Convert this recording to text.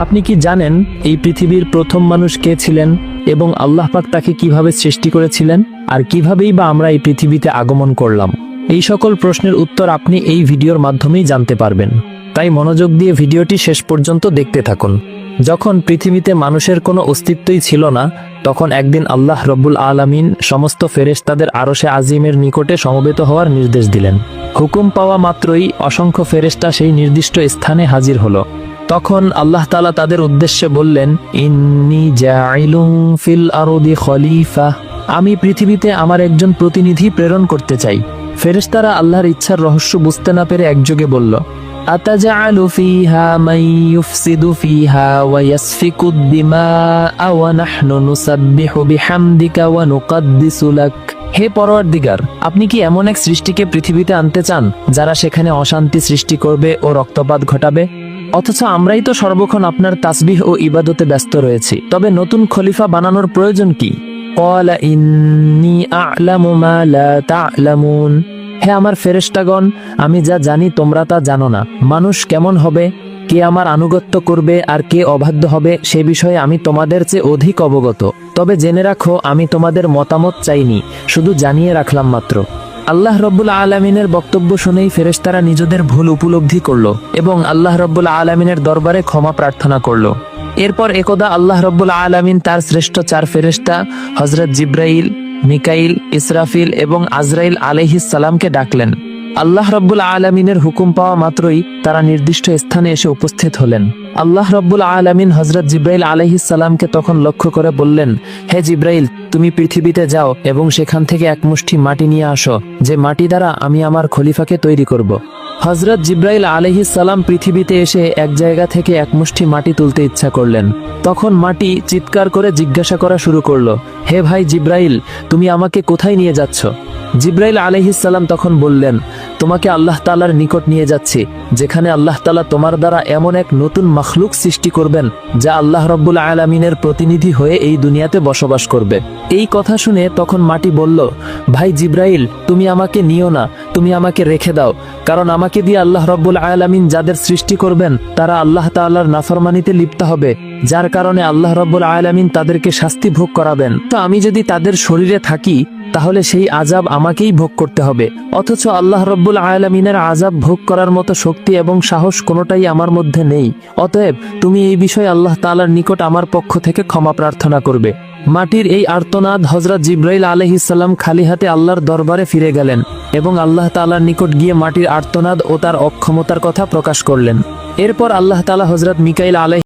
আপনি কি জানেন এই পৃথিবীর প্রথম মানুষ কে ছিলেন এবং আল্লাহ পাক তাকে কিভাবে সৃষ্টি করেছিলেন, আর কিভাবেই বা আমরা এই পৃথিবীতে আগমন করলাম? এই সকল প্রশ্নের উত্তর আপনি এই ভিডিওর মাধ্যমেই জানতে পারবেন। তাই মনোযোগ দিয়ে ভিডিওটি শেষ পর্যন্ত দেখতে থাকুন। যখন পৃথিবীতে মানুষের কোনো অস্তিত্বই ছিল না, তখন একদিন আল্লাহ রব্বুল আলামিন সমস্ত ফেরেশতাদের আরশে আজিমের নিকটে সমবেত হওয়ার নির্দেশ দিলেন। হুকুম পাওয়া মাত্রই অসংখ্য ফেরেশতা সেই নির্দিষ্ট স্থানে হাজির হলো। তখন আল্লাহ তাআলা তাদের উদ্দেশ্যে বললেন, ইন্নী জাইলুন ফিল আরদি খলিফা, আমি পৃথিবীতে আমার একজন প্রতিনিধি প্রেরণ করতে চাই। ফেরেশতারা আল্লাহর ইচ্ছার রহস্য বুঝতে না পেরে একযোগে বলল, আতাজআলু ফিহা মান ইউফসিদু ফিহা ওয়া ইয়াসফিকুদ দিমাআ ওয়া নাহনু নুসাব্বিহু বিহামদিকা ওয়া নুকদ্দিসু লাক। হে পরওয়ারদিগার, আপনি কি এমন এক সৃষ্টিকে পৃথিবীতে আনতে চান যারা সেখানে অশান্তি সৃষ্টি করবে ও রক্তপাত ঘটাবে? অথচ আমরাই তো সর্বক্ষণ আপনার তাসবিহ ও ইবাদতে ব্যস্ত রয়েছি। তবে নতুন খলিফা বানানোর প্রয়োজন কি? ক্বালা ইন্নী আ'লামু মা লা তা'লামুন। হে আমার ফেরেশতাগণ, আমি যা জানি তোমরা তা জানো না। মানুষ কেমন হবে, কে আমার আনুগত্য করবে আর কে অবাধ্য হবে, সে বিষয়ে আমি তোমাদের চেয়ে অধিক অবগত। তবে জেনে রাখো, আমি তোমাদের মতামত চাইনি, শুধু জানিয়ে রাখলাম মাত্র। আল্লাহ রব্বুল আলামিনের বক্তব্য শুনেই ফেরেশতারা নিজেদের ভুল উপলব্ধি করলো এবং আল্লাহ রব্বুল আলামিনের দরবারে ক্ষমা প্রার্থনা করলো। এরপর একদা আল্লাহ রব্বুল আলামিন তার শ্রেষ্ঠ 4 ফেরেশতা হযরত জিবরাইল, মিকাইল, ইসরাফিল এবং আজরাইল আলাইহিস সালামকে ডাকলেন। আল্লাহ রব্বুল আলামিনের হুকুম পাওয়া মাত্রই তারা নির্দিষ্ট স্থানে এসে উপস্থিত হলেন। আল্লাহ রব্বুল আলামিন হযরত জিবরাইল আলাইহিস সালামকে তখন লক্ষ্য করে বললেন, হে জিবরাইল, তুমি পৃথিবীতে যাও এবং সেখান থেকে এক মুষ্টি মাটি নিয়ে আসো, যে মাটি দ্বারা আমি আমার খলিফাকে তৈরি করব। হযরত জিবরাইল আলাইহিস সালাম পৃথিবীতে এসে এক জায়গা থেকে এক মুষ্টি মাটি তুলতে ইচ্ছা করলেন। তখন মাটি চিৎকার করে জিজ্ঞাসা করা শুরু করলো, হে ভাই জিবরাইল, তুমি আমাকে কোথায় নিয়ে যাচ্ছ? জিবরাইল আলাইহিস সালাম তখন বললেন, তোমাকে আল্লাহ তাআলার নিকট নিয়ে যাচ্ছি, যেখানে আল্লাহ তাআলা তোমার দ্বারা এমন এক নতুন মাখলুক সৃষ্টি করবেন যা আল্লাহ রব্বুল আলামিনের প্রতিনিধি হয়ে এই দুনিয়াতে বসবাস করবে। এই কথা শুনে তখন মাটি বলল, ভাই জিবরাইল, তুমি আমাকে নিও না, তুমি আমাকে রেখে দাও, কারণ আমাকে দিয়ে আল্লাহ রব্বুল আলামিন যাদের সৃষ্টি করবেন তারা আল্লাহ তাআলার নাফরমানিতে লিপ্ত হবে, যার কারণে আল্লাহ রব্বুল আলামিন তাদেরকে শাস্তি ভোগ করাবেন। তো আমি যদি তাদের শরীরে থাকি তাহলে সেই আযাব আমাকেই ভোগ করতে হবে। অথচ আল্লাহ রব্বুল আলামিনের আযাব ভোগ করার মতো শক্তি এবং সাহস কোনোটাই আমার মধ্যে নেই। অতএব তুমি এই বিষয়ে আল্লাহ তাআলার নিকট আমার পক্ষ থেকে ক্ষমা প্রার্থনা করবে। মাটির এই আর্তনাদ হযরত জিবরাইল আলাইহিস সালাম খালি হাতে আল্লাহর দরবারে ফিরে গেলেন এবং আল্লাহ তাআলার নিকট গিয়ে মাটির আর্তনাদ ও তার অক্ষমতার কথা প্রকাশ করলেন। এরপর আল্লাহ তাআলা হযরত মিকাইল আলাইহিস